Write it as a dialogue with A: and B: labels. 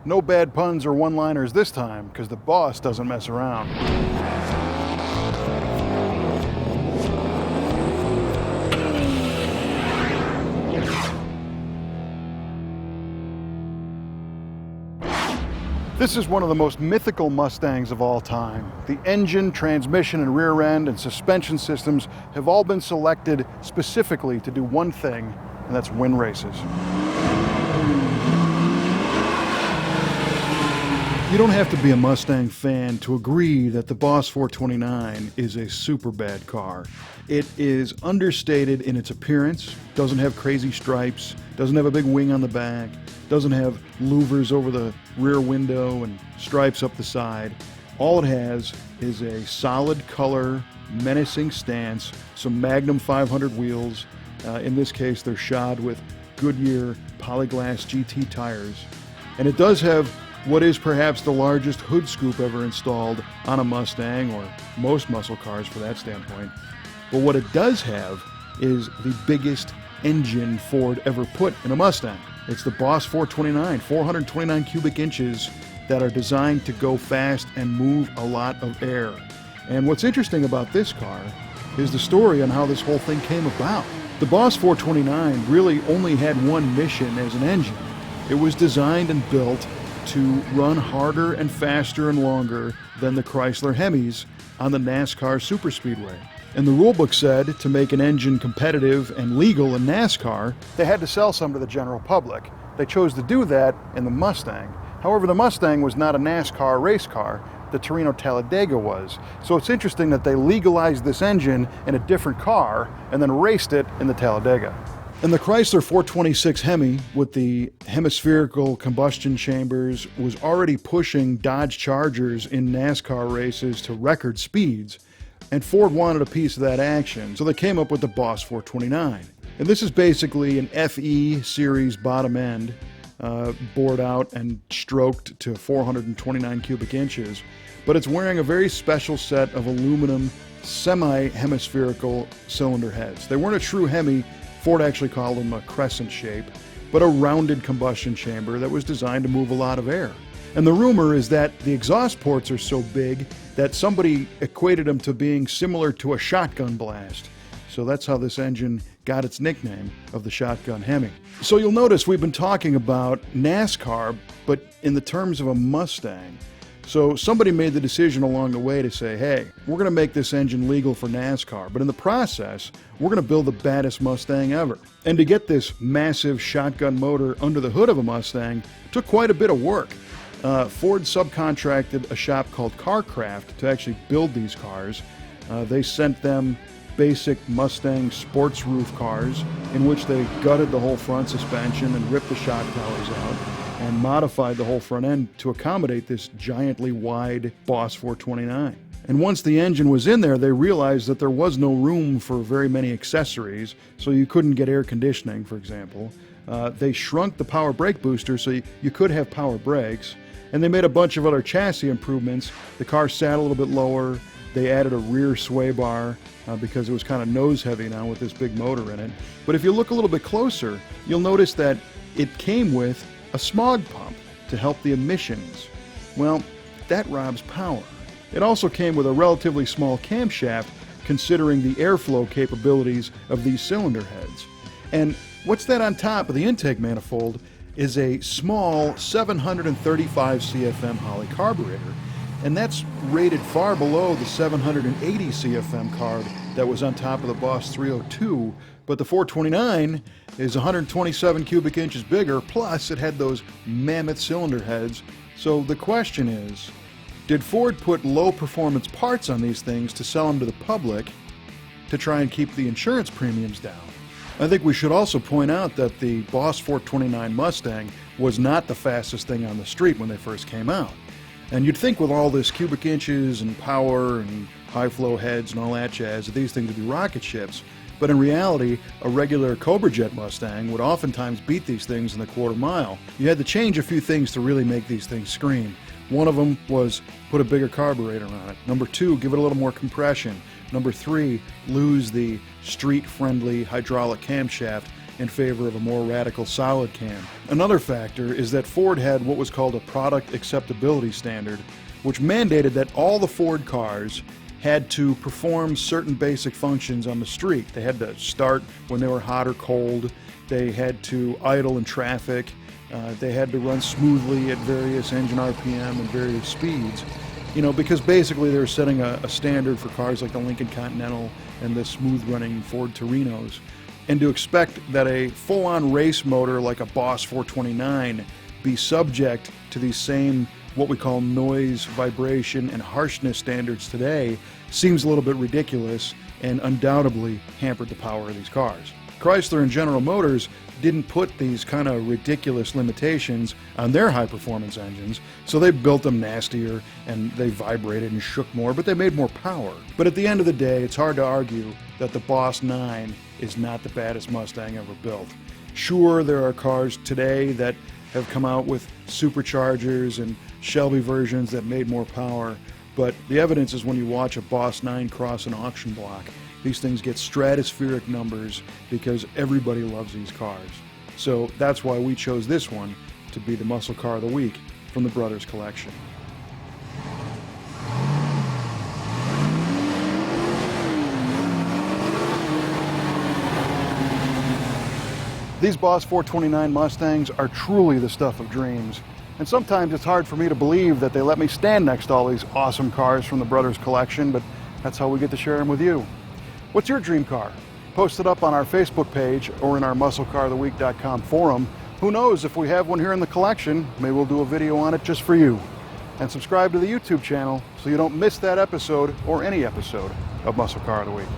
A: No bad puns or one-liners this time, because the boss doesn't mess around. This is one of the most mythical Mustangs of all time. The engine, transmission, and rear end and suspension systems have all been selected specifically to do one thing, and that's win races. You don't have to be a Mustang fan to agree that the Boss 429 is a super bad car. It is understated in its appearance, doesn't have crazy stripes, doesn't have a big wing on the back, doesn't have louvers over the rear window and stripes up the side. All it has is a solid color, menacing stance, some Magnum 500 wheels. In this case, they're shod with Goodyear Polyglass GT tires. And it does have what is perhaps the largest hood scoop ever installed on a Mustang, or most muscle cars for that standpoint. But what it does have is the biggest engine Ford ever put in a Mustang. It's the Boss 429, 429 cubic inches that are designed to go fast and move a lot of air. And what's interesting about this car is the story on how this whole thing came about. The Boss 429 really only had one mission as an engine. It was designed and built to run harder and faster and longer than the Chrysler Hemis on the NASCAR Superspeedway. And the rulebook said to make an engine competitive and legal in NASCAR, they had to sell some to the general public. They chose to do that in the Mustang. However, the Mustang was not a NASCAR race car. The Torino Talladega was. So it's interesting that they legalized this engine in a different car and then raced it in the Talladega. And the Chrysler 426 Hemi with the hemispherical combustion chambers was already pushing Dodge Chargers in NASCAR races to record speeds. And Ford wanted a piece of that action, so they came up with the Boss 429. And this is basically an FE series bottom end, bored out and stroked to 429 cubic inches, but it's wearing a very special set of aluminum semi-hemispherical cylinder heads. They weren't a true Hemi. Ford actually called them a crescent shape, but a rounded combustion chamber that was designed to move a lot of air. And the rumor is that the exhaust ports are so big that somebody equated them to being similar to a shotgun blast. So that's how this engine got its nickname of the Shotgun Hemi. So you'll notice we've been talking about NASCAR, but in the terms of a Mustang. So somebody made the decision along the way to say, hey, we're going to make this engine legal for NASCAR, but in the process, we're going to build the baddest Mustang ever. And to get this massive shotgun motor under the hood of a Mustang took quite a bit of work. Ford subcontracted a shop called CarCraft to actually build these cars. They sent them basic Mustang sports roof cars in which they gutted the whole front suspension and ripped the shock towers out and modified the whole front end to accommodate this giantly wide Boss 429. And once the engine was in there, they realized that there was no room for very many accessories, so you couldn't get air conditioning, for example. They shrunk the power brake booster so you could have power brakes, and they made a bunch of other chassis improvements. The car sat a little bit lower. They added a rear sway bar because it was kind of nose heavy now with this big motor in it. But if you look a little bit closer, you'll notice that it came with a smog pump to help the emissions. Well, that robs power. It also came with a relatively small camshaft considering the airflow capabilities of these cylinder heads. And what's that on top of the intake manifold is a small 735 CFM Holley carburetor, and that's rated far below the 780 CFM carb that was on top of the Boss 302, but the 429 is 127 cubic inches bigger, plus it had those mammoth cylinder heads. So the question is, did Ford put low performance parts on these things to sell them to the public to try and keep the insurance premiums down? I think we should also point out that the Boss 429 Mustang was not the fastest thing on the street when they first came out. And you'd think with all this cubic inches and power and high flow heads and all that jazz that these things would be rocket ships. But in reality, a regular Cobra Jet Mustang would oftentimes beat these things in the quarter mile. You had to change a few things to really make these things scream. One of them was put a bigger carburetor on it. Number two, give it a little more compression. Number three, lose the street-friendly hydraulic camshaft. in favor of a more radical solid cam. Another factor is that Ford had what was called a product acceptability standard, which mandated that all the Ford cars had to perform certain basic functions on the street. They had to start when they were hot or cold, they had to idle in traffic, they had to run smoothly at various engine RPM and various speeds. You know, because basically they were setting a standard for cars like the Lincoln Continental and the smooth-running Ford Torinos. And to expect that a full-on race motor like a Boss 429 be subject to these same what we call noise, vibration, and harshness standards today seems a little bit ridiculous and undoubtedly hampered the power of these cars. Chrysler and General Motors didn't put these kind of ridiculous limitations on their high-performance engines, so they built them nastier and they vibrated and shook more, but they made more power. But at the end of the day, it's hard to argue that the Boss 9 is not the baddest Mustang ever built. Sure, there are cars today that have come out with superchargers and Shelby versions that made more power, but the evidence is when you watch a Boss 9 cross an auction block, these things get stratospheric numbers because everybody loves these cars. So that's why we chose this one to be the muscle car of the week from the Brothers collection. These Boss 429 Mustangs are truly the stuff of dreams. And sometimes it's hard for me to believe that they let me stand next to all these awesome cars from the Brothers collection, but that's how we get to share them with you. What's your dream car? Post it up on our Facebook page or in our musclecaroftheweek.com forum. Who knows, if we have one here in the collection, maybe we'll do a video on it just for you. And subscribe to the YouTube channel so you don't miss that episode or any episode of Muscle Car of the Week.